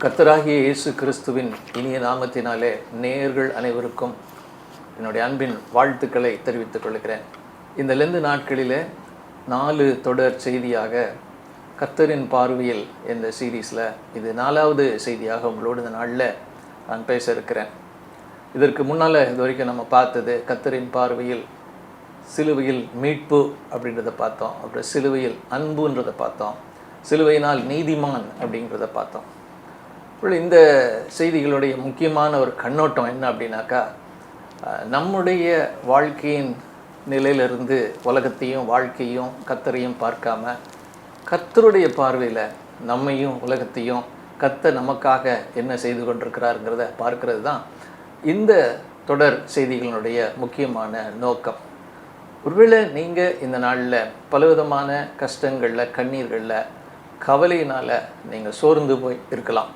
கர்த்தராகிய இயேசு கிறிஸ்துவின் இனிய நாமத்தினாலே நேயர்கள் அனைவருக்கும் என்னுடைய அன்பின் வாழ்த்துக்களை தெரிவித்துக் கொள்கிறேன். இந்த லெந்து நாட்களிலே 4 தொடர் செய்தியாக கர்த்தரின் பார்வையில் இந்த சீரீஸில் இது 4வது செய்தியாக உங்களோடு இந்த நாளில் நான் பேச இருக்கிறேன். இதற்கு முன்னால் இது வரைக்கும் நம்ம பார்த்தது கர்த்தரின் பார்வையில் சிலுவையில் மீட்பு அப்படின்றத பார்த்தோம், அப்புறம் சிலுவையில் அன்புன்றதை பார்த்தோம், சிலுவையினால் நீதிமான் அப்படிங்கிறத பார்த்தோம். இந்த செய்திகளுடைய முக்கியமான ஒரு கண்ணோட்டம் என்ன அப்படின்னாக்கா, நம்முடைய வாழ்க்கையின் நிலையிலிருந்து உலகத்தையும் வாழ்க்கையும் கர்த்தரையும் பார்க்காம கர்த்தருடைய பார்வையில் நம்மையும் உலகத்தையும் கர்த்தர் நமக்காக என்ன செய்து கொண்டிருக்கிறாருங்கிறத பார்க்கறது தான் இந்த தொடர் செய்திகளினுடைய முக்கியமான நோக்கம். ஒருவேளை நீங்கள் இந்த நாளில் பலவிதமான கஷ்டங்களில், கண்ணீர்களில், கவலையினால் நீங்கள் சோர்ந்து போய் இருக்கலாம்.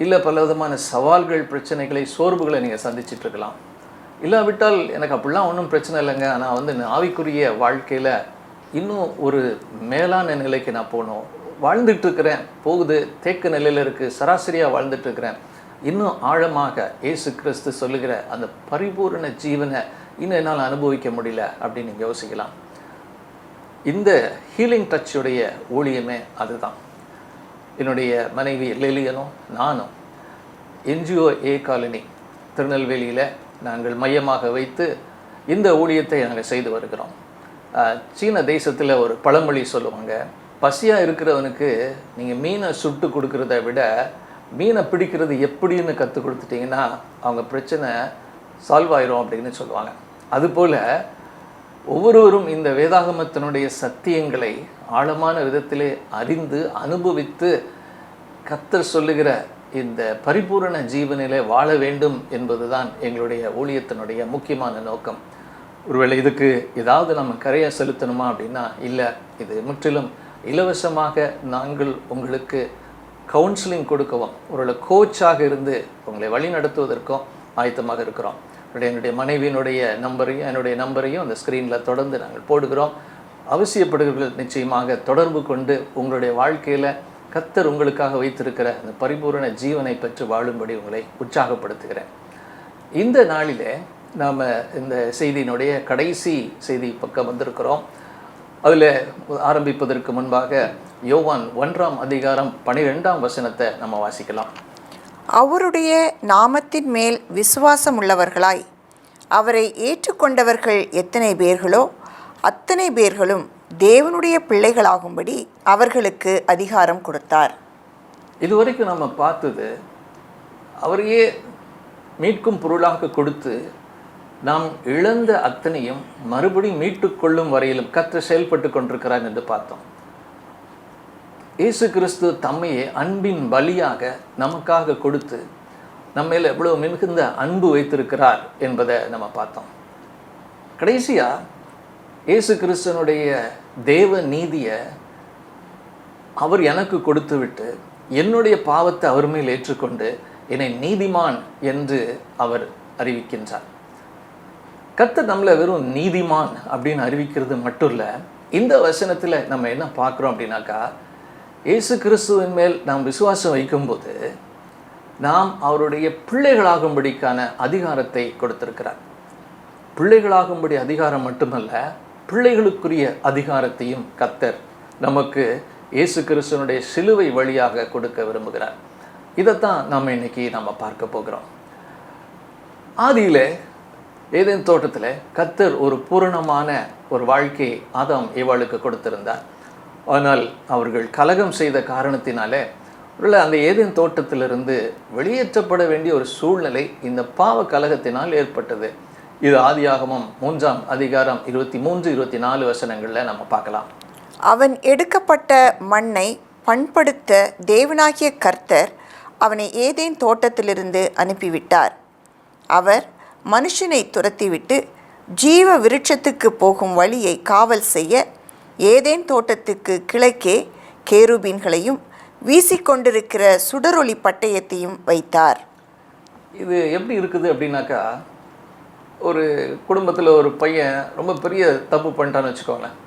இல்லை பல விதமான சவால்கள், பிரச்சனைகளை, சோர்வுகளை நீங்கள் சந்திச்சிட்ருக்கலாம். இல்லாவிட்டால் எனக்கு அப்படிலாம் ஒன்றும் பிரச்சனை இல்லைங்க, நான் ஆவிக்குரிய வாழ்க்கையில் இன்னும் ஒரு மேலான நிலைக்கு நான் போகணும், வாழ்ந்துட்டுருக்கிறேன், போகுது, தேக்க நிலையில் இருக்குது, சராசரியாக வாழ்ந்துட்டுருக்கிறேன், இன்னும் ஆழமாக இயேசு கிறிஸ்து சொல்லுகிற அந்த பரிபூரண ஜீவனை இன்னும் என்னால் அனுபவிக்க முடியல அப்படின்னு நீங்கள் யோசிக்கலாம். இந்த ஹீலிங் டச்சுடைய ஊழியமே அதுதான். என்னுடைய மனைவி லெலியனும் நானும் என்ஜிஓ ஏ காலனி திருநெல்வேலியில் நாங்கள் மையமாக வைத்து இந்த ஊழியத்தை நாங்கள் செய்து வருகிறோம். சீன தேசத்தில் ஒரு பழமொழி சொல்லுவாங்க, பசியாக இருக்கிறவனுக்கு நீங்கள் மீனை சுட்டு கொடுக்கறத விட மீனை பிடிக்கிறது எப்படின்னு கற்றுக் கொடுத்துட்டிங்கன்னா அவங்க பிரச்சனை சால்வ் ஆயிரும் அப்படின்னு சொல்லுவாங்க. அதுபோல் ஒவ்வொருவரும் இந்த வேதாகமத்தினுடைய சத்தியங்களை ஆழமான விதத்திலே அறிந்து அனுபவித்து கர்த்தர் சொல்லுகிற இந்த பரிபூரண ஜீவனிலே வாழ வேண்டும் என்பதுதான் எங்களுடைய ஊழியத்தினுடைய முக்கியமான நோக்கம். ஒருவேளை இதுக்கு ஏதாவது நம்ம கரையை செலுத்தணுமா அப்படின்னா இல்லை, இது முற்றிலும் இலவசமாக நாங்கள் உங்களுக்கு கவுன்சிலிங் கொடுக்கவும், ஒரு கோச்சாக இருந்து உங்களை வழி நடத்துவதற்கும் ஆயத்தமாக இருக்கிறோம். என்னுடைய மனைவியினுடைய நம்பரையும் என்னுடைய நம்பரையும் அந்த ஸ்க்ரீனில் தொடர்ந்து நாங்கள் போடுகிறோம். அவசியப்படுகிறவர்கள் நிச்சயமாக தொடர்பு கொண்டு உங்களுடைய வாழ்க்கையில் கர்த்தர் உங்களுக்காக வைத்திருக்கிற அந்த பரிபூரண ஜீவனை பெற்று வாழும்படி உங்களை உற்சாகப்படுத்துகிறேன். இந்த நாளிலே நாம் இந்த செய்தியினுடைய கடைசி செய்தி பக்கம் வந்திருக்கிறோம். அதில் ஆரம்பிப்பதற்கு முன்பாக யோவான் 1ஆம் அதிகாரம் 12ஆம் வசனத்தை நம்ம வாசிக்கலாம். அவருடைய நாமத்தின் மேல் விசுவாசம் உள்ளவர்களாய் அவரை ஏற்றுக்கொண்டவர்கள் எத்தனை பேர்களோ அத்தனை பேர்களும் தேவனுடைய பிள்ளைகளாகும்படி அவர்களுக்கு அதிகாரம் கொடுத்தார். இதுவரைக்கும் நம்ம பார்த்தது அவரையே மீட்கும் பொருளாக கொடுத்து நாம் இழந்த அத்தனையும் மறுபடியும் மீட்டுக்கொள்ளும் வரையிலும் கர்த்தர் செயல்பட்டு கொண்டிருக்கிறார் என்று பார்த்தோம். இயேசு கிறிஸ்து தம்மையே அன்பின் பலியாக நமக்காக கொடுத்து நம்ம மேல எவ்வளவு மிகுந்த அன்பு வைத்திருக்கிறார் என்பதை நம்ம பார்த்தோம். கடைசியாக இயேசு கிறிஸ்துவனுடைய தேவ நீதியை அவர் எனக்கு கொடுத்து விட்டு என்னுடைய பாவத்தை அவர் மேல் ஏற்றுக்கொண்டு என்னை நீதிமான் என்று அவர் அறிவிக்கின்றார். கர்த்தர் நம்மளை வெறும் நீதிமான் அப்படின்னு அறிவிக்கிறது மட்டும் இல்லை, இந்த வசனத்தில் நம்ம என்ன பார்க்குறோம் அப்படின்னாக்கா, இயேசு கிறிஸ்துவின் மேல் நாம் விசுவாசம் வைக்கும்போது நாம் அவருடைய பிள்ளைகளாகும்படிக்கான அதிகாரத்தை கொடுத்திருக்கிறார். பிள்ளைகளாகும்படி அதிகாரம் மட்டுமல்ல, பிள்ளைகளுக்குரிய அதிகாரத்தையும் கர்த்தர் நமக்கு இயேசு கிறிஸ்துவனுடைய சிலுவை வழியாக கொடுக்க விரும்புகிறார். இதைத்தான் நம்ம பார்க்க போகிறோம். ஆதியிலே ஏதேன் தோட்டத்தில் கர்த்தர் ஒரு பூரணமான ஒரு வாழ்க்கை ஆதாம் ஏவாளுக்கு கொடுத்திருந்தார். ஆனால் அவர்கள் கலகம் செய்த காரணத்தினாலே அந்த ஏதேன் தோட்டத்திலிருந்து வெளியேற்றப்பட வேண்டிய ஒரு சூழ்நிலை இந்த பாவ கலகத்தினால் ஏற்பட்டது. இது ஆதியாகமம் 3ஆம் அதிகாரம் 23-24 வசனங்களில் நம்ம பார்க்கலாம். அவன் எடுக்கப்பட்ட மண்ணை பண்படுத்த தேவனாகிய கர்த்தர் அவனை ஏதேன் தோட்டத்திலிருந்து அனுப்பிவிட்டார். அவர் மனுஷனை துரத்திவிட்டு ஜீவ விருட்சத்துக்கு போகும் வழியை காவல் செய்ய ஏதேன் தோட்டத்துக்கு கிழக்கே கேருபீன்களையும் வீசிக்கொண்டிருக்கிற சுடரொளி பட்டயத்தையும் வைத்தார். இது எப்படி இருக்குது அப்படின்னாக்கா, ஒரு குடும்பத்தில் ஒரு பையன் ரொம்ப பெரிய தப்பு பண்ணிட்டான்னு வச்சுக்கோங்களேன்,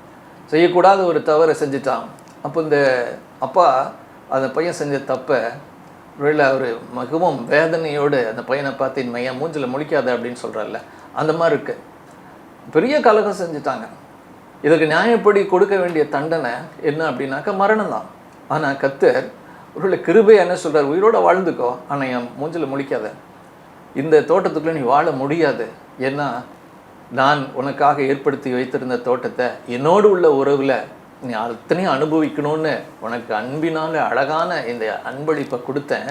செய்யக்கூடாத ஒரு தவறை செஞ்சுட்டான். அப்போ இந்த அப்பா அந்த பையன் செஞ்ச தப்பை ஒருவேளை அவர் மிகவும் வேதனையோடு அந்த பையனை பார்த்து என் மையன் மூஞ்சில் முழிக்காத அப்படின்னு சொல்கிறார்ல, அந்த மாதிரி இருக்கு. பெரிய கலகம் செஞ்சுட்டாங்க. இதுக்கு நியாயப்படி கொடுக்க வேண்டிய தண்டனை என்ன அப்படின்னாக்கா மரணம் தான். ஆனால் கர்த்தர் ஒருவேளை கிருபை என்ன சொல்கிறார், உயிரோட வாழ்ந்துக்கோ, ஆனால் என் மூஞ்சில் முழிக்காத, இந்த தோட்டத்துக்குள்ளே நீ வாழ முடியாது, ஏன்னா நான் உனக்காக ஏற்படுத்தி வைத்திருந்த தோட்டத்தை என்னோடு உள்ள உறவில் நீ அத்தனையும் அனுபவிக்கணும்னு உனக்கு அன்பினால் அழகான இந்த அன்பளிப்பை கொடுத்தேன்,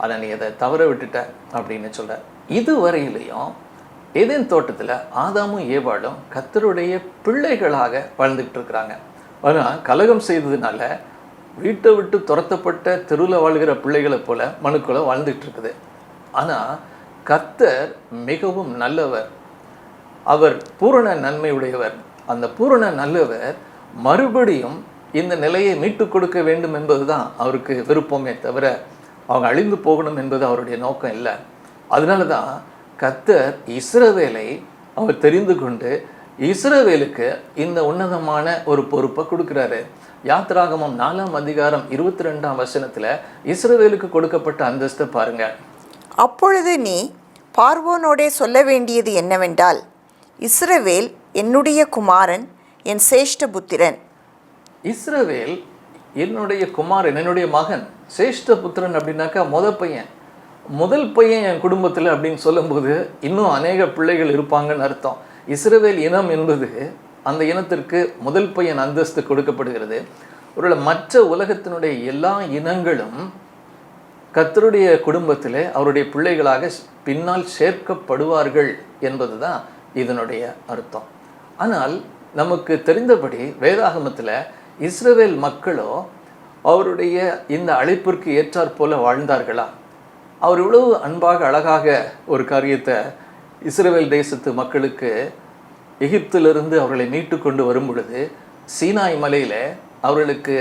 அதை நீ அதை தவற விட்டுட்ட அப்படின்னு சொல்கிறார். இதுவரையிலையும் ஏதேன் தோட்டத்தில் ஆதாமும் ஏவாளும் கர்த்தருடைய பிள்ளைகளாக வாழ்ந்துக்கிட்டு இருக்கிறாங்க. ஆனால் கலகம் செய்ததுனால வீட்டை விட்டு துரத்தப்பட்ட தெருவில் வாழ்கிற பிள்ளைகளை போல மனுக்குள்ள வாழ்ந்துட்டு இருக்குது. ஆனால் கர்த்தர் மிகவும் நல்லவர், அவர் பூரண நன்மை உடையவர். அந்த பூரண நல்லவர் மறுபடியும் இந்த நிலையை மீட்டு கொடுக்க வேண்டும் என்பது தான் அவருக்கு விருப்பமே தவிர அவங்க அழிந்து போகணும் என்பது அவருடைய நோக்கம் இல்லை. அதனால தான் கர்த்தர் இஸ்ரவேலை அவர் தெரிந்து கொண்டு இஸ்ரவேலுக்கு இந்த உன்னதமான ஒரு பொறுப்பை கொடுக்குறாரு. யாத்திராகமம் 4ஆம் அதிகாரம் 22ஆம் வசனத்தில் இஸ்ரவேலுக்கு கொடுக்கப்பட்ட அந்தஸ்தை பாருங்க. அப்பொழுது நீ பார்வோனோடே சொல்ல வேண்டியது என்னவென்றால், இஸ்ரவேல் என்னுடைய குமாரன், என் சேஷ்ட புத்திரன். இஸ்ரவேல் என்னுடைய குமாரன், என்னுடைய மகன், சேஷ்ட புத்திரன் அப்படின்னாக்கா முதல் பையன் என் குடும்பத்தில் அப்படின்னு சொல்லும்போது இன்னும் அநேக பிள்ளைகள் இருப்பாங்கன்னு அர்த்தம். இஸ்ரவேல் இனம் என்பது அந்த இனத்திற்கு முதல் பையன் அந்தஸ்து கொடுக்கப்படுகிறது. ஒருவேளை மற்ற உலகத்தினுடைய எல்லா இனங்களும் கர்த்தருடைய குடும்பத்தில் அவருடைய பிள்ளைகளாக பின்னால் சேர்க்கப்படுவார்கள் என்பது தான் இதனுடைய அர்த்தம். ஆனால் நமக்கு தெரிந்தபடி வேதாகமத்தில் இஸ்ரவேல் மக்களோ அவருடைய இந்த அழைப்பிற்கு ஏற்றாற் போல வாழ்ந்தார்களா? அவர் இவ்வளவு அன்பாக அழகாக ஒரு காரியத்தை இஸ்ரவேல் தேசத்து மக்களுக்கு எகிப்திலிருந்து அவர்களை மீட்டு கொண்டு வரும் பொழுது சீனாய் மலையில் அவர்களுக்கு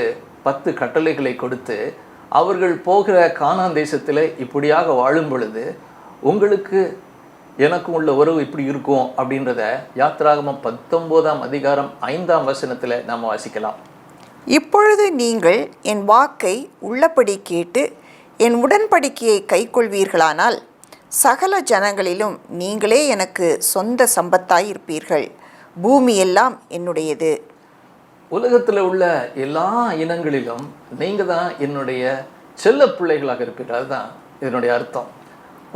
10 கட்டளைகளை கொடுத்து அவர்கள் போகிற கானான் தேசத்தில் இப்படியாக வாழும் பொழுது உங்களுக்கு எனக்கும் உள்ள உறவு இப்படி இருக்கும் அப்படின்றத யாத்திராகமம் 19ஆம் அதிகாரம் 5ஆம் வசனத்தில் நாம் வாசிக்கலாம். இப்பொழுது நீங்கள் என் வாக்கை உள்ளபடி கேட்டு என் உடன்படிக்கையை கைக்கொள்வீர்களானால் சகல ஜனங்களிலும் நீங்களே எனக்கு சொந்த சம்பத்தாயிருப்பீர்கள். பூமி எல்லாம் என்னுடையது. உலகத்தில் உள்ள எல்லா இனங்களிலும் நீங்கள் தான் என்னுடைய செல்ல பிள்ளைகளாக இருப்பீர்கள். அதுதான் இதனுடைய அர்த்தம்.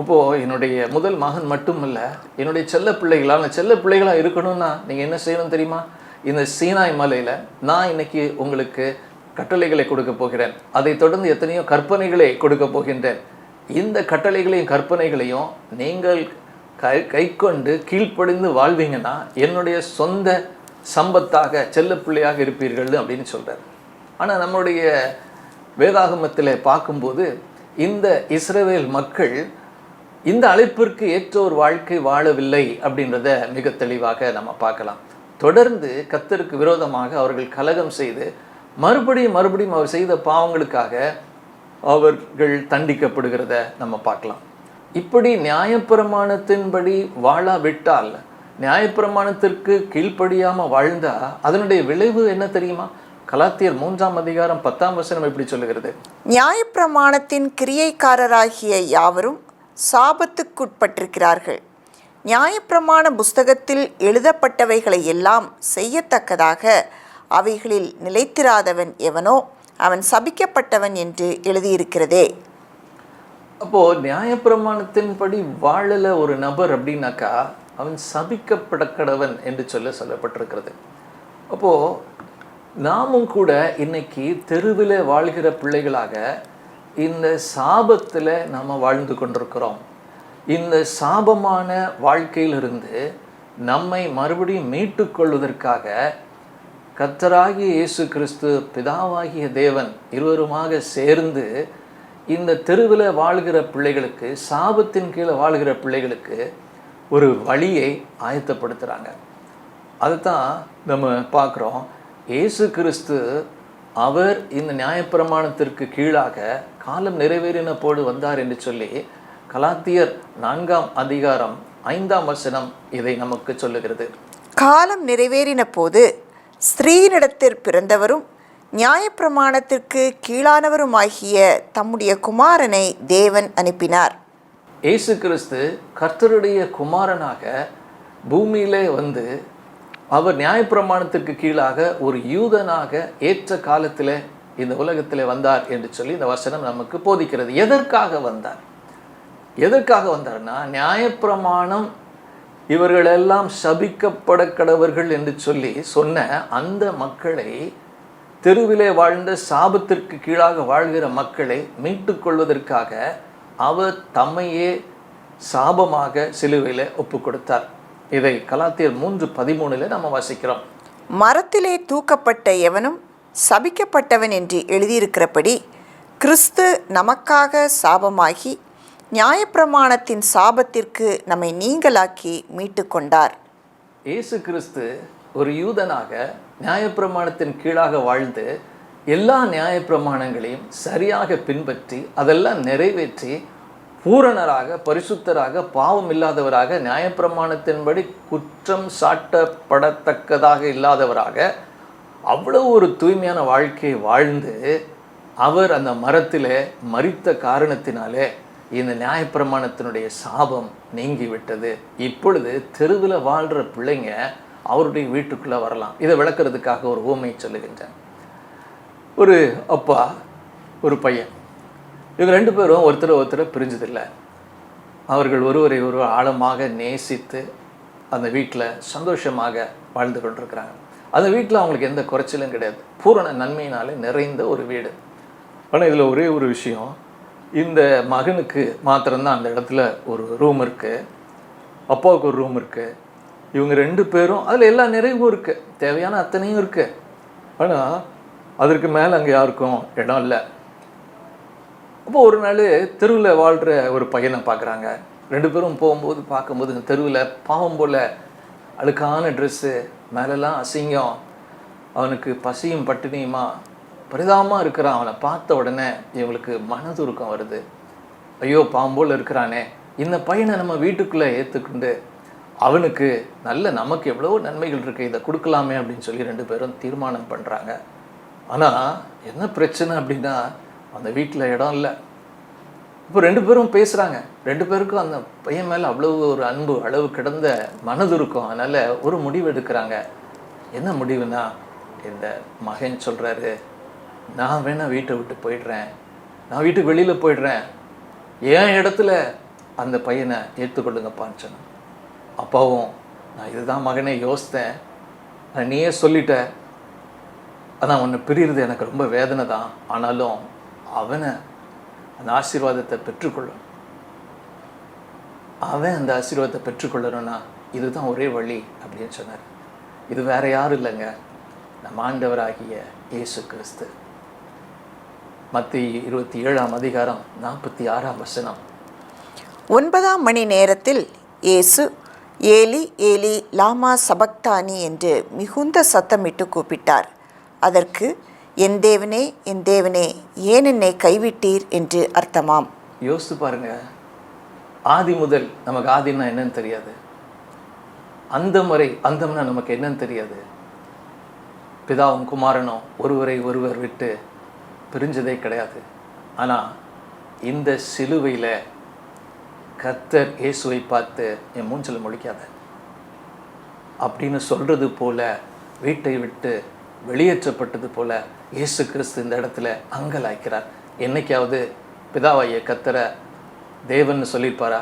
இப்போது என்னுடைய முதல் மகன் மட்டுமல்ல, என்னுடைய செல்ல பிள்ளைகளாக இருக்கணும்னா நீங்கள் என்ன செய்யணும் தெரியுமா? இந்த சீனாய் மலையில் நான் இன்னைக்கு உங்களுக்கு கட்டளைகளை கொடுக்க போகிறேன். அதை தொடர்ந்து எத்தனையோ கற்பனைகளை கொடுக்க போகின்றேன். இந்த கட்டளைகளையும் கற்பனைகளையும் நீங்கள் கை கொண்டு கீழ்ப்படிந்து வாழ்வீங்கன்னா என்னுடைய சொந்த சம்பத்தாக செல்ல பிள்ளையாக இருப்பீர்கள் அப்படின்னு சொல்கிறார். ஆனால் நம்முடைய வேதாகமத்தில் பார்க்கும்போது இந்த இஸ்ரவேல் மக்கள் இந்த அழைப்பிற்கு ஏற்ற ஒரு வாழ்க்கை வாழவில்லை அப்படின்றத மிக தெளிவாக நம்ம பார்க்கலாம். தொடர்ந்து கர்த்தருக்கு விரோதமாக அவர்கள் கலகம் செய்து மறுபடியும் அவர் செய்த பாவங்களுக்காக அவர்கள் தண்டிக்கப்படுகிறத நம்ம பார்க்கலாம். இப்படி நியாயப்பிரமாணத்தின்படி வாழாவிட்டால், நியாயப்பிரமாணத்திற்கு கீழ்ப்படியாமல் வாழ்ந்தா அதனுடைய விளைவு என்ன தெரியுமா? கலாத்தியர் 3ஆம் அதிகாரம் 10ஆம் வசனம் எப்படி சொல்லுகிறது? நியாயப்பிரமாணத்தின் கிரியைக்காரராகிய யாவரும் சாபத்துக்குட்பட்டிருக்கிறார்கள். நியாயப்பிரமாண புஸ்தகத்தில் எழுதப்பட்டவைகளை எல்லாம் செய்யத்தக்கதாக அவைகளில் நிலைத்திராதவன் எவனோ அவன் சபிக்கப்பட்டவன் என்று எழுதியிருக்கிறதே. அப்போது நியாயப்பிரமாணத்தின்படி வாழல ஒரு நபர் அப்படின்னாக்கா அவன் சபிக்கப்படக்கடவன் என்று சொல்லப்பட்டிருக்கிறது. அப்போது நாமும் கூட இன்னைக்கு தெருவில் வாழ்கிற பிள்ளைகளாக இந்த சாபத்தில் நாம் வாழ்ந்து கொண்டிருக்கிறோம். இந்த சாபமான வாழ்க்கையிலிருந்து நம்மை மறுபடியும் மீட்டு கொள்வதற்காக கர்த்தராகிய இயேசு கிறிஸ்து, பிதாவாகிய தேவன் இருவருமாக சேர்ந்து இந்த தெருவில் வாழ்கிற பிள்ளைகளுக்கு, சாபத்தின் கீழே வாழ்கிற பிள்ளைகளுக்கு ஒரு வழியை ஆயத்தப்படுத்துகிறாங்க. அதுதான் நம்ம பார்க்குறோம். இயேசு கிறிஸ்து அவர் இந்த நியாயப்பிரமாணத்திற்கு கீழாக காலம் நிறைவேறின போடு வந்தார் என்று சொல்லி கலாத்தியர் 4ஆம் அதிகாரம் 5ஆம் வசனம் இதை நமக்கு சொல்லுகிறது. காலம் நிறைவேறின போது ஸ்திரீனிடத்தில் பிறந்தவரும் நியாயப்பிரமாணத்திற்கு கீழானவருமாகிய தம்முடைய குமாரனை தேவன் அனுப்பினார். இயேசு கிறிஸ்து கர்த்தருடைய குமாரனாக பூமியிலே வந்து அவர் நியாயப்பிரமாணத்திற்கு கீழாக ஒரு யூதனாக ஏற்ற காலத்தில் இந்த உலகத்தில் வந்தார் என்று சொல்லி இந்த வசனம் நமக்கு போதிக்கிறது. எதற்காக வந்தார்னா, நியாயப்பிரமாணம் இவர்களெல்லாம் சபிக்கப்பட கடவர்கள் என்று சொல்லி சொன்ன அந்த மக்களை, தெருவிலே வாழ்ந்த சாபத்திற்கு கீழாக வாழ்கிற மக்களை மீட்டு கொள்வதற்காக அவர் தம்மையே சாபமாக சிலுவையில் ஒப்பு கொடுத்தார். இதை கலாத்தியர் 3:13 நம்ம வாசிக்கிறோம். மரத்திலே தூக்கப்பட்ட எவனும் சபிக்கப்பட்டவன் என்று எழுதியிருக்கிறபடி கிறிஸ்து நமக்காக சாபமாகி நியாயப்பிரமாணத்தின் சாபத்திற்கு நம்மை நீங்களாக்கி மீட்டு கொண்டார். இயேசு கிறிஸ்து ஒரு யூதனாக நியாயப்பிரமாணத்தின் கீழாக வாழ்ந்து எல்லா நியாயப்பிரமாணங்களையும் சரியாக பின்பற்றி அதெல்லாம் நிறைவேற்றி பூரணராக, பரிசுத்தராக, பாவம் இல்லாதவராக, நியாயப்பிரமாணத்தின்படி குற்றம் சாட்டப்படத்தக்கதாக இல்லாதவராக அவ்வளவு ஒரு தூய்மையான வாழ்க்கையை வாழ்ந்து அவர் அந்த மரத்திலே மரித்த காரணத்தினாலே இந்த நியாயப்பிரமாணத்தினுடைய சாபம் நீங்கிவிட்டது. இப்பொழுது தெருவில் வாழ்கிற பிள்ளைங்க அவருடைய வீட்டுக்குள்ளே வரலாம். இதை விளக்குறதுக்காக ஒரு ஊமை சொல்லுகின்றேன். ஒரு அப்பா, ஒரு பையன், இவங்க 2 பேரும் ஒருத்தரை பிரிஞ்சதில்லை. அவர்கள் ஒருவரை ஆழமாக நேசித்து அந்த வீட்டில் சந்தோஷமாக வாழ்ந்து கொண்டிருக்கிறாங்க. அந்த வீட்டில் அவங்களுக்கு எந்த குறைச்சலும் கிடையாது. பூரண நன்மையினாலே நிறைந்த ஒரு வீடு. ஆனால் இதில் ஒரே ஒரு விஷயம், இந்த மகனுக்கு மாத்திரம்தான் அந்த இடத்துல ஒரு ரூம் இருக்குது, அப்பாவுக்கு ஒரு ரூம் இருக்குது. இவங்க 2 பேரும் அதில் எல்லா நிறைவும் இருக்குது, தேவையான அத்தனையும் இருக்குது. ஆனால் அதற்கு மேலே அங்கே யாருக்கும் இடம் இல்லை. அப்போ ஒரு நாள் தெருவில் வாழ்கிற ஒரு பையனை பார்க்குறாங்க. 2 பேரும் போகும்போது பார்க்கும்போது தெருவில் பாவம் போல் அழுக்கான ட்ரெஸ்ஸு, மேலெல்லாம் அசிங்கம், அவனுக்கு பசியும் பட்டினியுமா பரிதாபமாக இருக்கிறான். அவனை பார்த்த உடனே இவங்களுக்கு மனதுருக்கம் வருது. ஐயோ, பாவம் போல் இருக்கிறானே, இந்த பையனை நம்ம வீட்டுக்குள்ளே ஏற்றுக்கொண்டு அவனுக்கு நமக்கு எவ்வளவோ நன்மைகள் இருக்குது, இதை கொடுக்கலாமே அப்படின்னு சொல்லி 2 பேரும் தீர்மானம் பண்ணுறாங்க. ஆனால் என்ன பிரச்சனை அப்படின்னா, அந்த வீட்டில் இடம் இல்லை. இப்போ 2 பேரும் பேசுகிறாங்க. 2 பேருக்கும் அந்த பையன் மேலே அவ்வளவு ஒரு அன்பு, அளவு கிடந்த மனது இருக்கும். அதனால் ஒரு முடிவு எடுக்கிறாங்க. என்ன முடிவுனா, இந்த மகன் சொல்கிறாரு, நான் வேணா வீட்டை விட்டு போயிடுறேன், நான் வீட்டுக்கு வெளியில் போயிடுறேன், என் இடத்துல அந்த பையனை ஏற்றுக்கொள்ளுங்கப்பான்னு சொன்னேன். அப்பாவும், நான் இதுதான் மகனே யோசித்தேன், நீயே சொல்லிட்ட, ஆனால் உன்னை பிரிகிறது எனக்கு ரொம்ப வேதனை தான், ஆனாலும் அவனை அந்த ஆசீர்வாதத்தை பெற்றுக்கொள்ளணும், அவன் அந்த ஆசீர்வாதத்தை பெற்றுக்கொள்ளணும்னா இதுதான் ஒரே வழி அப்படின்னு சொன்னார். இது வேற யாரும் இல்லைங்க, நம்ம ஆண்டவராகிய இயேசு கிறிஸ்து. மத்தேயு 27:46. 9ஆம் மணி நேரத்தில் இயேசு ஏலி ஏலி லாமா சபக்தானி என்று மிகுந்த சத்தமிட்டு கூப்பிட்டார். அதற்கு என் தேவனே, என் தேவனே, ஏன் என்னை கைவிட்டீர் என்று அர்த்தமாம். யோசித்து பாருங்க, ஆதி முதல் நமக்கு ஆதின்னா என்னன்னு தெரியாது, அந்தம்னா நமக்கு என்னன்னு தெரியாது. பிதாவும் குமாரனும் ஒருவரை ஒருவர் விட்டு பிரிஞ்சதே கிடையாது. ஆனால் இந்த சிலுவையில் கர்த்தர் இயேசுவை பார்த்து என் மூஞ்சில் முழிக்காத அப்படின்னு சொல்கிறது போல, வீட்டை விட்டு வெளியேற்றப்பட்டது போல இயேசு கிறிஸ்து இந்த இடத்துல அங்கலாய்க்கிறார். என்னைக்காவது பிதாவாகிய கர்த்தரை தேவன் சொல்லியிருப்பாரா?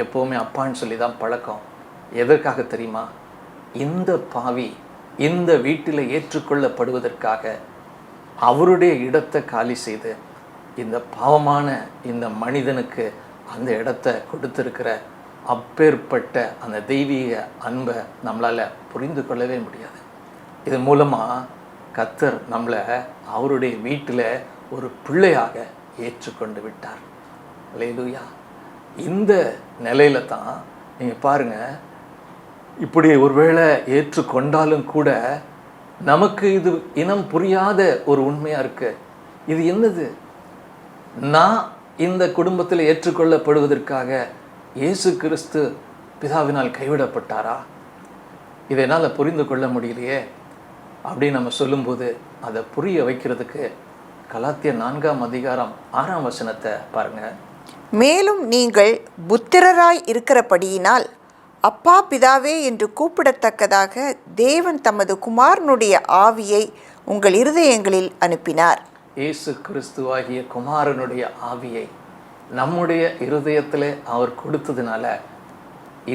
எப்போவுமே அப்பான்னு சொல்லி தான் பழக்கம். எதற்காக தெரியுமா? இந்த பாவி இந்த வீட்டில் ஏற்றுக்கொள்ளப்படுவதற்காக அவருடைய இடத்தை காலி செய்து இந்த பாவமான இந்த மனிதனுக்கு அந்த இடத்தை கொடுத்திருக்கிற அப்பேற்பட்ட அந்த தெய்வீக அன்பை நம்மளால் புரிந்து கொள்ளவே முடியாது. இதன் மூலமாக கர்த்தர் நம்மளை அவருடைய வீட்டில் ஒரு பிள்ளையாக ஏற்றுக்கொண்டு விட்டார். அல்லேலூயா. இந்த நிலையில தான் நீங்கள் பாருங்கள், இப்படி ஒருவேளை ஏற்றுக்கொண்டாலும் கூட நமக்கு இது இனம் புரியாத ஒரு உண்மையாக இருக்குது. இது என்னது? நான் இந்த குடும்பத்தில் ஏற்றுக்கொள்ளப்படுவதற்காக இயேசு கிறிஸ்து பிதாவினால் கைவிடப்பட்டாரா? இதை என்னால் புரிந்து கொள்ள முடியலையே அப்படின்னு நம்ம சொல்லும்போது அதை புரிய வைக்கிறதுக்கு கலாத்தியர் 4ஆம் அதிகாரம் 6ஆம் வசனத்தை பாருங்க. மேலும் நீங்கள் புத்திரராய் இருக்கிறபடியினால் அப்பா பிதாவே என்று கூப்பிடத்தக்கதாக தேவன் தமது குமாரனுடைய ஆவியை உங்கள் இருதயங்களில் அனுப்பினார். இயேசு கிறிஸ்துவாகிய குமாரனுடைய ஆவியை நம்முடைய இருதயத்தில் அவர் கொடுத்ததுனால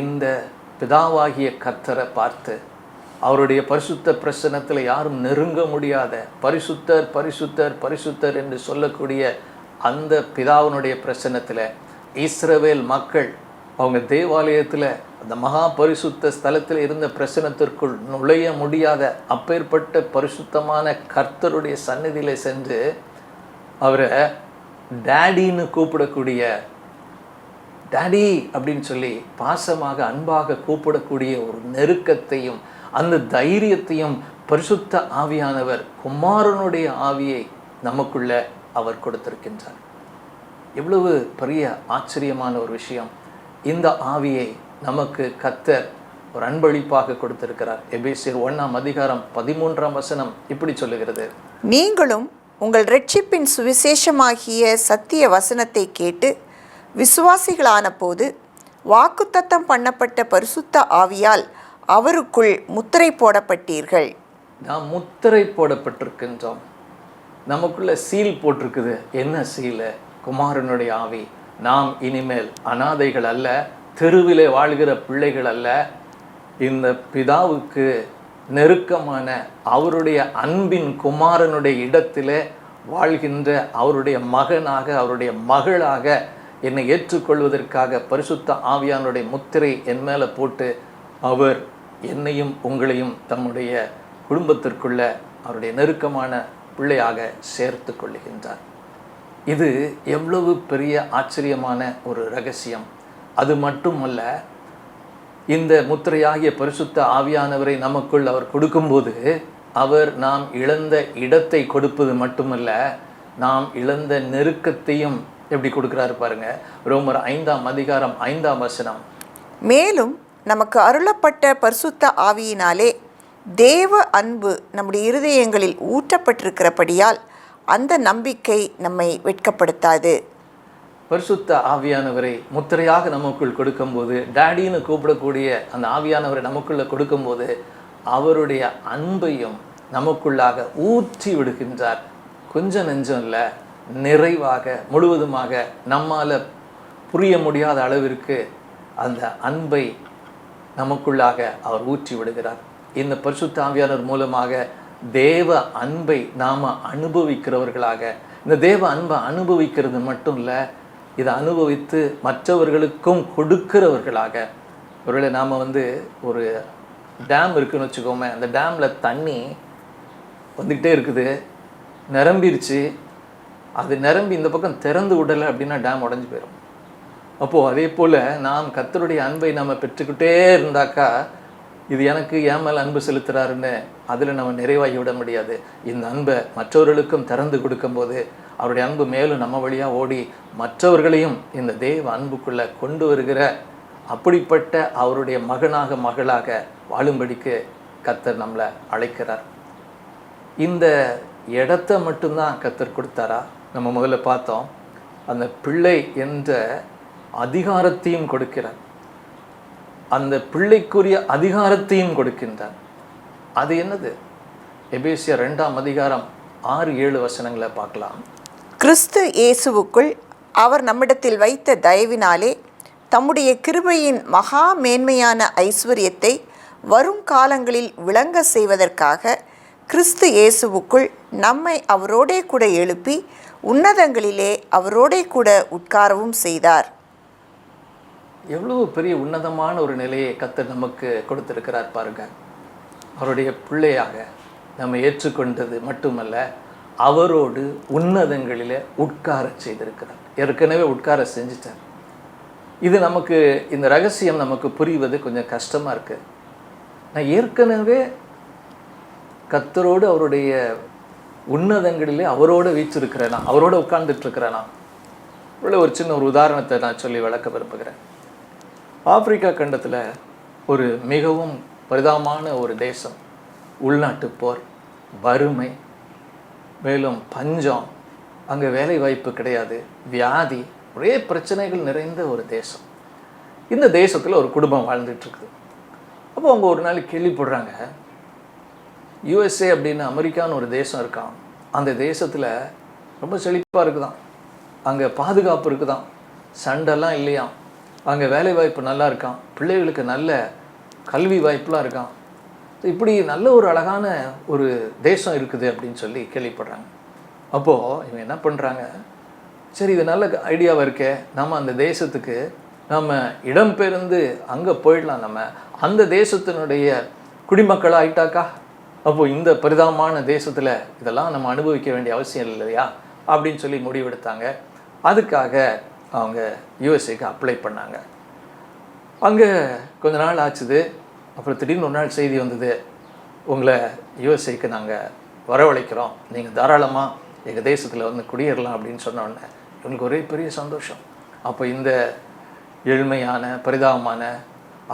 இந்த பிதாவாகிய கர்த்தரை பார்த்து அவருடைய பரிசுத்த பிரசன்னத்தில் யாரும் நெருங்க முடியாத பரிசுத்தர் பரிசுத்தர் பரிசுத்தர் என்று சொல்லக்கூடிய அந்த பிதாவினுடைய பிரசன்னத்தில் இஸ்ரவேல் மக்கள் அவங்க தேவாலயத்தில் அந்த மகா பரிசுத்த ஸ்தலத்தில் இருந்த பிரசன்னத்திற்குள் நுழைய முடியாத அப்பேற்பட்ட பரிசுத்தமான கர்த்தருடைய சந்நிதியில் சென்று அவரை டேடின்னு கூப்பிடக்கூடிய, டேடி அப்படின்னு சொல்லி பாசமாக அன்பாக கூப்பிடக்கூடிய ஒரு நெருக்கத்தையும் அந்த தைரியத்தையும் பரிசுத்த ஆவியானவர் குமாரனுடைய ஆவியை நமக்குள்ள அவர் கொடுத்திருக்கின்றார். எவ்வளவு பெரிய ஆச்சரியமான ஒரு விஷயம். இந்த ஆவியை நமக்கு கர்த்தர் ஒரு அன்பளிப்பாக கொடுத்திருக்கிறார். எபேசியர் 1ஆம் அதிகாரம் 13ஆம் வசனம் இப்படி சொல்லுகிறது, நீங்களும் உங்கள் இரட்சிப்பின் சுவிசேஷமாகிய சத்திய வசனத்தை கேட்டு விசுவாசிகளான போது வாக்குத்தத்தம் பண்ணப்பட்ட பரிசுத்த ஆவியால் அவருக்குள் முத்திரை போடப்பட்டீர்கள். நாம் முத்திரை போடப்பட்டிருக்கின்றோம். நமக்குள்ள சீல் போட்டிருக்குது. என்ன சீல்? குமாரனுடைய ஆவி. நாம் இனிமேல் அனாதைகள் அல்ல, தெருவிலே வாழ்கிற பிள்ளைகள் அல்ல. இந்த பிதாவுக்கு நெருக்கமான அவருடைய அன்பின் குமாரனுடைய இடத்திலே வாழ்கின்ற அவருடைய மகனாக அவருடைய மகளாக என்னை ஏற்றுக்கொள்வதற்காக பரிசுத்த ஆவியானுடைய முத்திரை என் மேலே போட்டு அவர் என்னையும் உங்களையும் தம்முடைய குடும்பத்திற்குள்ள அவருடைய நெருக்கமான பிள்ளையாக சேர்த்து கொள்ளுகின்றார். இது எவ்வளவு பெரிய ஆச்சரியமான ஒரு ரகசியம். அது மட்டுமல்ல, இந்த முத்திரையாகிய பரிசுத்த ஆவியானவரை நமக்குள் அவர் கொடுக்கும்போது அவர் நாம் இழந்த இடத்தை கொடுப்பது மட்டுமல்ல, நாம் இழந்த நெருக்கத்தையும் எப்படி கொடுக்குறாரு பாருங்க. ரோமர் 5ஆம் அதிகாரம் 5ஆம் வசனம், மேலும் நமக்கு அருளப்பட்ட பரிசுத்த ஆவியினாலே தேவ அன்பு நம்முடைய இருதயங்களில் ஊற்றப்பட்டிருக்கிறபடியால் அந்த நம்பிக்கை நம்மை வெட்கப்படுத்தாது. பரிசுத்த ஆவியானவரை முத்திரையாக நமக்குள் கொடுக்கும்போது, டேடின்னு கூப்பிடக்கூடிய அந்த ஆவியானவரை நமக்குள்ள கொடுக்கும்போது அவருடைய அன்பையும் நமக்குள்ளாக ஊற்றி விடுகின்றார். கொஞ்சம் நெஞ்சம் இல்லை, நிறைவாக முழுவதுமாக நம்மால் புரிய முடியாத அளவிற்கு அந்த அன்பை நமக்குள்ளாக அவர் ஊற்றி விடுகிறார். இந்த பரிசுத்த ஆவியானவர் மூலமாக தேவ அன்பை நாம் அனுபவிக்கிறவர்களாக, இந்த தேவ அன்பை அனுபவிக்கிறது மட்டும் இல்லை, இதை அனுபவித்து மற்றவர்களுக்கும் கொடுக்கிறவர்களாக. ஒருவேளை நாம் ஒரு டேம் இருக்குதுன்னு வச்சுக்கோமே, அந்த டேமில் தண்ணி வந்துக்கிட்டே இருக்குது, நிரம்பிருச்சு. அது நிரம்பி இந்த பக்கம் திறந்து விடலை அப்படின்னா டேம் உடஞ்சி போயிடும். அப்போது அதே போல் நாம் கர்த்தருடைய அன்பை நம்ம பெற்றுக்கிட்டே இருந்தாக்கா, இது எனக்கு ஏன் மேலே அன்பு செலுத்துகிறாருன்னு அதில் நம்ம நிறைவாகி விட முடியாது. இந்த அன்பை மற்றவர்களுக்கும் திறந்து கொடுக்கும்போது அவருடைய அன்பு மேலும் நம்ம வழியாக ஓடி மற்றவர்களையும் இந்த தேவ அன்புக்குள்ளே கொண்டு வருகிற அப்படிப்பட்ட அவருடைய மகனாக மகளாக வாழும்படிக்கு கர்த்தர் நம்மளை அழைக்கிறார். இந்த இடத்த மட்டும்தான் கர்த்தர் கொடுத்தாரா? நம்ம முதல்ல பார்த்தோம், அந்த பிள்ளை என்ற அதிகாரத்தையும் கொடுக்கிறார், அந்த பிள்ளைக்குரிய அதிகாரத்தையும் கொடுக்கின்றார். அது என்னது? எபேசியர் 2ஆம் அதிகாரம் 6-7 வசனங்களை பார்க்கலாம். கிறிஸ்து இயேசுவுக்குள் அவர் நம்மிடத்தில் வைத்த தயவினாலே தம்முடைய கிருபையின் மகா மேன்மையான ஐஸ்வர்யத்தை வரும் காலங்களில் விளங்க செய்வதற்காக கிறிஸ்து இயேசுவுக்குள் நம்மை அவரோடே கூட எழுப்பி உன்னதங்களிலே அவரோடே கூட உட்காரவும் செய்தார். எவ்வளவு பெரிய உன்னதமான ஒரு நிலையை கர்த்தர் நமக்கு கொடுத்திருக்கிறார் பாருங்க. அவருடைய பிள்ளையாக நம்ம ஏற்றுக்கொண்டது மட்டுமல்ல, அவரோடு உன்னதங்களிலே உட்கார செய்திருக்கிறார். ஏற்கனவே உட்கார செஞ்சிட்டார். இது நமக்கு, இந்த ரகசியம் நமக்கு புரிவது கொஞ்சம் கஷ்டமாக இருக்குது. நான் ஏற்கனவே கர்த்தரோடு அவருடைய உன்னதங்களிலே அவரோடு வீற்றிருக்கிறேனா, அவரோடு உட்கார்ந்துட்டுருக்கிறேனா? இவ்வளோ ஒரு சின்ன ஒரு உதாரணத்தை நான் சொல்லி விளக்க விரும்புகிறேன். ஆப்பிரிக்கா கண்டத்தில் ஒரு மிகவும் பரிதாபமான ஒரு தேசம், உள்நாட்டு போர், வறுமை, மேலும் பஞ்சம், அங்கே வேலை வாய்ப்பு கிடையாது, வியாதி, ஒரே பிரச்சனைகள் நிறைந்த ஒரு தேசம். இந்த தேசத்தில் ஒரு குடும்பம் வாழ்ந்துட்டுருக்குது. அப்போ அவங்க ஒரு நாள் கேள்விப்படுறாங்க, யுஎஸ்ஏ அப்படின்னு அமெரிக்கான்னு ஒரு தேசம் இருக்கான், அந்த தேசத்தில் ரொம்ப செழிப்பாக இருக்குதான், அங்கே பாதுகாப்பு இருக்குதான், சண்டைலாம் இல்லையாம், அங்கே வேலை வாய்ப்பு நல்லா இருக்கான், பிள்ளைகளுக்கு நல்ல கல்வி வாய்ப்புலாம் இருக்கான், இப்படி நல்ல ஒரு அழகான ஒரு தேசம் இருக்குது அப்படின்னு சொல்லி கேள்விப்படுறாங்க. அப்போது இவங்க என்ன பண்ணுறாங்க, சரி இது நல்ல ஐடியாவாக இருக்கே, நம்ம அந்த தேசத்துக்கு நம்ம இடம்பெயர்ந்து அங்கே போயிடலாம், நம்ம அந்த தேசத்தினுடைய குடிமக்கள் ஆயிட்டாக்கா, அப்போது இந்த பரிதாபமான தேசத்தில் இதெல்லாம் நம்ம அனுபவிக்க வேண்டிய அவசியம் இல்லையா அப்படின்னு சொல்லி முடிவெடுத்தாங்க. அதுக்காக அவங்க யுஎஸ்ஏக்கு அப்ளை பண்ணாங்க. அங்கே கொஞ்ச நாள் ஆச்சுது. அப்புறம் திடீர்னு ஒரு நாள் செய்தி வந்தது, உங்களை யுஎஸ்ஏக்கு நாங்கள் வரவழைக்கிறோம், நீங்கள் தாராளமாக எங்கள் தேசத்தில் வந்து குடியேறலாம் அப்படின்னு சொன்னோடனே இவங்களுக்கு ஒரே பெரிய சந்தோஷம். அப்போ இந்த ஏழ்மையான பரிதாபமான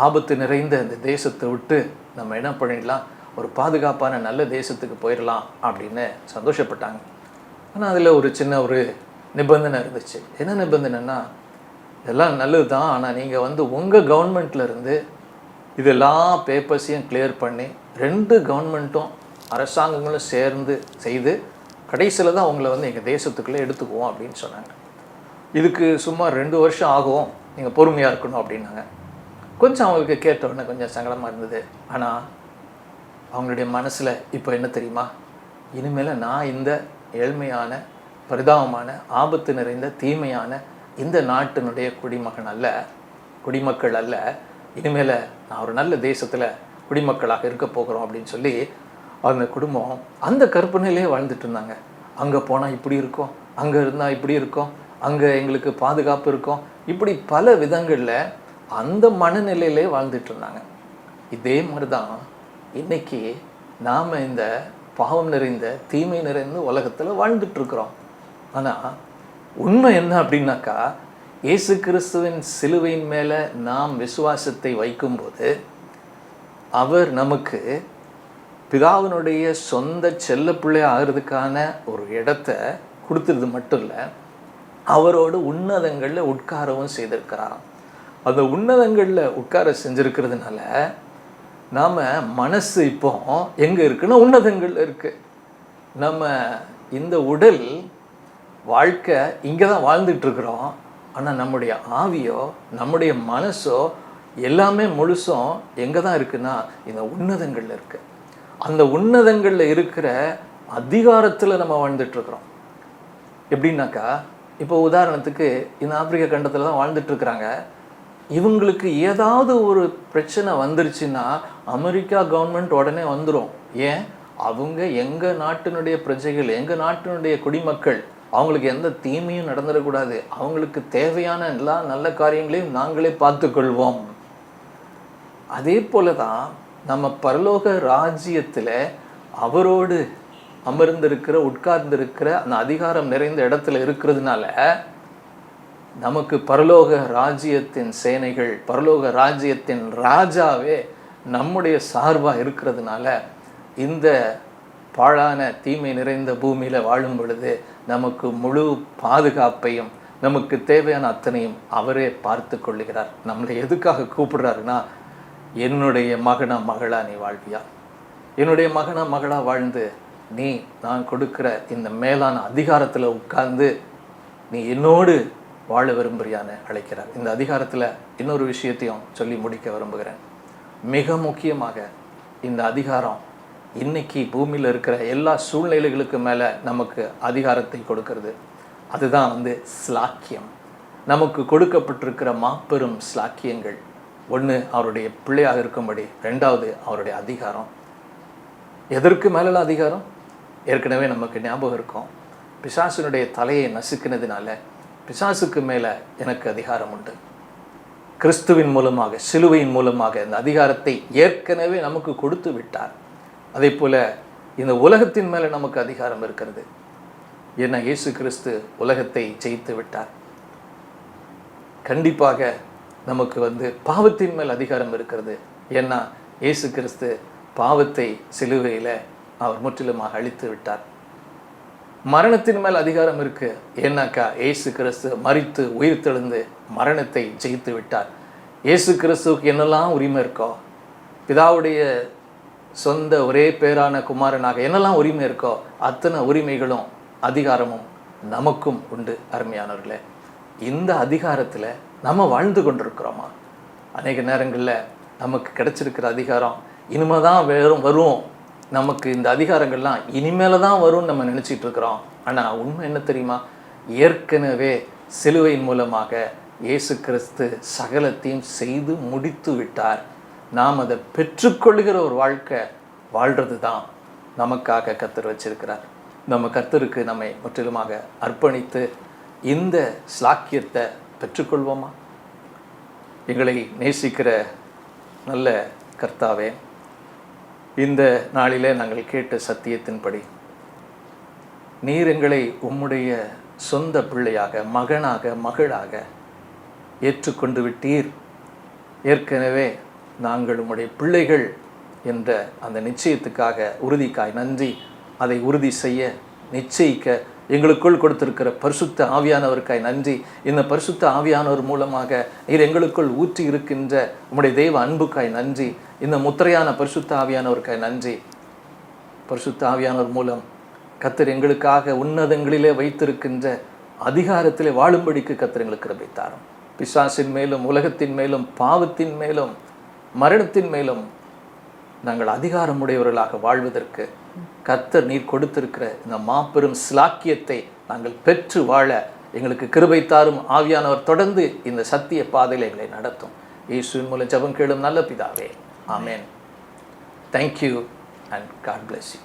ஆபத்து நிறைந்த இந்த தேசத்தை விட்டு நம்ம என்ன பண்ணிடலாம், ஒரு பாதுகாப்பான நல்ல தேசத்துக்கு போயிடலாம் அப்படின்னு சந்தோஷப்பட்டாங்க. ஆனால் அதில் ஒரு சின்ன ஒரு நிபந்தனை இருந்துச்சு. என்ன நிபந்தனைன்னா, இதெல்லாம் நல்லது தான், ஆனால் நீங்கள் வந்து உங்கள் கவர்மெண்ட்லேருந்து இதெல்லாம் பேப்பர்ஸையும் கிளியர் பண்ணி 2 கவர்மெண்ட்டும் அரசாங்கங்களும் சேர்ந்து செய்து கடைசியில் தான் உங்களை வந்து எங்கள் தேசத்துக்குள்ளே எடுத்துக்குவோம் அப்படின்னு சொன்னாங்க. இதுக்கு சுமார் 2 வருஷம் ஆகும், நீங்கள் பொறுமையாக இருக்கணும் அப்படின்னாங்க. கொஞ்சம் அவங்களுக்கு கேட்டவுடனே கொஞ்சம் சங்கடமாக இருந்தது. ஆனால் அவங்களுடைய மனசில் இப்போ என்ன தெரியுமா, இனிமேல் நான் இந்த ஏழ்மையான பரிதாபமான ஆபத்து நிறைந்த தீமையான இந்த நாட்டினுடைய குடிமக்கள் அல்ல, இனிமேல் நான் ஒரு நல்ல தேசத்தில் குடிமக்களாக இருக்க போகிறோம் அப்படின்னு சொல்லி அந்த குடும்பம் அந்த கற்பனையிலே வாழ்ந்துட்டு இருந்தாங்க. அங்கே போனால் இப்படி இருக்கும், அங்கே இருந்தால் இப்படி இருக்கும், அங்கே எங்களுக்கு பாதுகாப்பு இருக்கும், இப்படி பல விதங்களில் அந்த மனநிலையிலே வாழ்ந்துட்டு இருந்தாங்க. இதே மாதிரி தான் இன்னைக்கு நாம் இந்த பாவம் நிறைந்த தீமை நிறைந்த உலகத்தில் வாழ்ந்துட்டுருக்குறோம். ஆனால் உண்மை என்ன அப்படின்னாக்கா, இயேசு கிறிஸ்துவின் சிலுவையின் மேலே நாம் விசுவாசத்தை வைக்கும்போது அவர் நமக்கு பிதாவினுடைய சொந்த செல்ல பிள்ளை ஆகிறதுக்கான ஒரு இடத்த கொடுத்துறது மட்டும் இல்லை, அவரோடு உன்னதங்களில் உட்காரவும் செய்திருக்கிறாராம். அந்த உன்னதங்களில் உட்கார செஞ்சுருக்கிறதுனால நாம் மனசு இப்போ எங்கே இருக்குன்னா உன்னதங்களில் இருக்குது. நம்ம இந்த உடல் வாழ்க்கை இங்கே தான் வாழ்ந்துட்டுருக்குறோம். ஆனால் நம்முடைய ஆவியோ நம்முடைய மனசோ எல்லாமே முழுசும் எங்கே தான் இருக்குன்னா இந்த உன்னதங்களில் இருக்குது. அந்த உன்னதங்களில் இருக்கிற அதிகாரத்தில் நம்ம வாழ்ந்துட்டுருக்குறோம். எப்படின்னாக்கா, இப்போ உதாரணத்துக்கு இந்த ஆப்பிரிக்க கண்டத்தில் தான் வாழ்ந்துட்டுருக்குறாங்க. இவங்களுக்கு ஏதாவது ஒரு பிரச்சனை வந்துருச்சுன்னா அமெரிக்கா கவர்மெண்ட் உடனே வந்துடும். ஏன், அவங்க எங்கள் நாட்டினுடைய பிரஜைகள், எங்கள் நாட்டினுடைய குடிமக்கள், அவங்களுக்கு எந்த தீமையும் நடந்துடக்கூடாது, அவங்களுக்கு தேவையான எல்லா நல்ல காரியங்களையும் நாங்களே பார்த்துக்கொள்வோம். அதே போல தான் நம்ம பரலோக ராஜ்யத்தில் அவரோடு அமர்ந்திருக்கிற உட்கார்ந்திருக்கிற அந்த அதிகாரம் நிறைந்த இடத்துல இருக்கிறதுனால நமக்கு பரலோக ராஜ்யத்தின் சேனைகள், பரலோக ராஜ்யத்தின் ராஜாவே நம்முடைய சார்பாக இருக்கிறதுனால இந்த பாழான தீமை நிறைந்த பூமியில் வாழும் பொழுது நமக்கு முழு பாதுகாப்பையும் நமக்கு தேவையான அத்தனையும் அவரே பார்த்து கொள்ளுகிறார். நம்மளை எதுக்காக கூப்பிடுறாருன்னா, என்னுடைய மகனா மகளா நீ வாழ்வியா, என்னுடைய மகனா மகளா வாழ்ந்து நீ நான் கொடுக்குற இந்த மேலான அதிகாரத்தில் உட்கார்ந்து நீ என்னோடு வாழ விரும்புறியான்னு அழைக்கிறார். இந்த அதிகாரத்தில் இன்னொரு விஷயத்தையும் சொல்லி முடிக்க விரும்புகிறேன். மிக முக்கியமாக இந்த அதிகாரம் இன்னைக்கு பூமியில் இருக்கிற எல்லா சூழ்நிலைகளுக்கு மேலே நமக்கு அதிகாரத்தை கொடுக்கறது. அதுதான் வந்து ஸ்லாக்கியம். நமக்கு கொடுக்கப்பட்டிருக்கிற மாபெரும் ஸ்லாக்கியங்கள். ஒன்று, அவருடைய பிள்ளையாக இருக்கும்படி. 2வது, அவருடைய அதிகாரம். எதற்கு மேலெல்லாம் அதிகாரம்? ஏற்கனவே நமக்கு ஞாபகம் இருக்கும், பிசாசினுடைய தலையை நசுக்கினதுனால பிசாசுக்கு மேலே எனக்கு அதிகாரம் உண்டு. கிறிஸ்துவின் மூலமாக, சிலுவையின் மூலமாக இந்த அதிகாரத்தை ஏற்கனவே நமக்கு கொடுத்து விட்டார். அதே போல் இந்த உலகத்தின் மேலே நமக்கு அதிகாரம் இருக்கிறது. ஏன்னா இயேசு கிறிஸ்து உலகத்தை ஜெயித்து விட்டார். கண்டிப்பாக நமக்கு வந்து பாவத்தின் மேல் அதிகாரம் இருக்கிறது. ஏன்னா இயேசு கிறிஸ்து பாவத்தை சிலுவையில் அவர் முற்றிலுமாக அழித்து விட்டார். மரணத்தின் மேல் அதிகாரம் இருக்கு. ஏன்னாக்கா இயேசு கிறிஸ்து மரித்து உயிர்த்தெழுந்து மரணத்தை ஜெயித்து விட்டார். இயேசு கிறிஸ்துவுக்கு என்னெல்லாம் உரிமை இருக்கோ, பிதாவுடைய சொந்த ஒரே பேரான குமாரனாக என்னெல்லாம் உரிமை இருக்கோ அத்தனை உரிமைகளும் அதிகாரமும் நமக்கும் உண்டு. அருமையானவர்களே, இந்த அதிகாரத்தில் நம்ம வாழ்ந்து கொண்டிருக்கிறோமா? அநேக நேரங்களில் நமக்கு கிடைச்சிருக்கிற அதிகாரம் இனிமேல் தான் வரும், நமக்கு இந்த அதிகாரங்கள்லாம் இனிமேல தான் வரும்னு நம்ம நினச்சிட்டு இருக்கிறோம். ஆனால் உண்மை என்ன தெரியுமா? ஏற்கனவே சிலுவையின் மூலமாக இயேசு கிறிஸ்து சகலத்தையும் செய்து முடித்து விட்டார். நாம் அதை பெற்றுக்கொள்கிற ஒரு வாழ்க்கை வாழ்கிறது தான் நமக்காக கர்த்தர் வச்சிருக்கிறார். நம்ம கர்த்தருக்கு நம்மை முற்றிலுமாக அர்ப்பணித்து இந்த ஸ்லாக்கியத்தை பெற்றுக்கொள்வோமா? எங்களை நேசிக்கிற நல்ல கர்த்தாவே, இந்த நாளிலே நாங்கள் கேட்ட சத்தியத்தின்படி நீர் எங்களை உம்முடைய சொந்த பிள்ளையாக, மகனாக, மகளாக ஏற்றுக்கொண்டு விட்டீர். ஏற்கனவே நாங்கள் உம்முடைய பிள்ளைகள் என்ற அந்த நிச்சயத்துக்காக, உறுதிக்காய் நன்றி. அதை உறுதி செய்ய, நிச்சயிக்க எங்களுக்குள் கொடுத்திருக்கிற பரிசுத்த ஆவியானவருக்காய் நன்றி. இந்த பரிசுத்த ஆவியானவர் மூலமாக நீர் எங்களுக்குள் ஊற்றி இருக்கின்ற உம்முடைய தெய்வ அன்புக்காய் நன்றி. இந்த முத்திரையான பரிசுத்த ஆவியானவருக்காய் நன்றி. பரிசுத்த ஆவியானவர் மூலம் கர்த்தர் எங்களுக்காக உன்னதங்களிலே வைத்திருக்கின்ற அதிகாரத்திலே வாழும்படிக்கு கர்த்தர் எங்களுக்கு கிருபை தாரும். பிசாசின் மேலும், உலகத்தின் மேலும், பாவத்தின் மேலும், மரணத்தின் மேலும் நாங்கள் அதிகாரமுடையவர்களாக வாழ்வதற்கு கர்த்தர் நீர் கொடுத்திருக்கிற இந்த மாபெரும் ஸ்லாக்கியத்தை நாங்கள் பெற்று வாழ எங்களுக்கு கிருபை தாரும். ஆவியானவர் தொடர்ந்து இந்த சத்திய பாதையில் எங்களை நடத்தும். இயேசுவின் மூலம் ஜெபம் கேளும் நல்ல பிதாவே. ஆமென். Thank you and God bless you.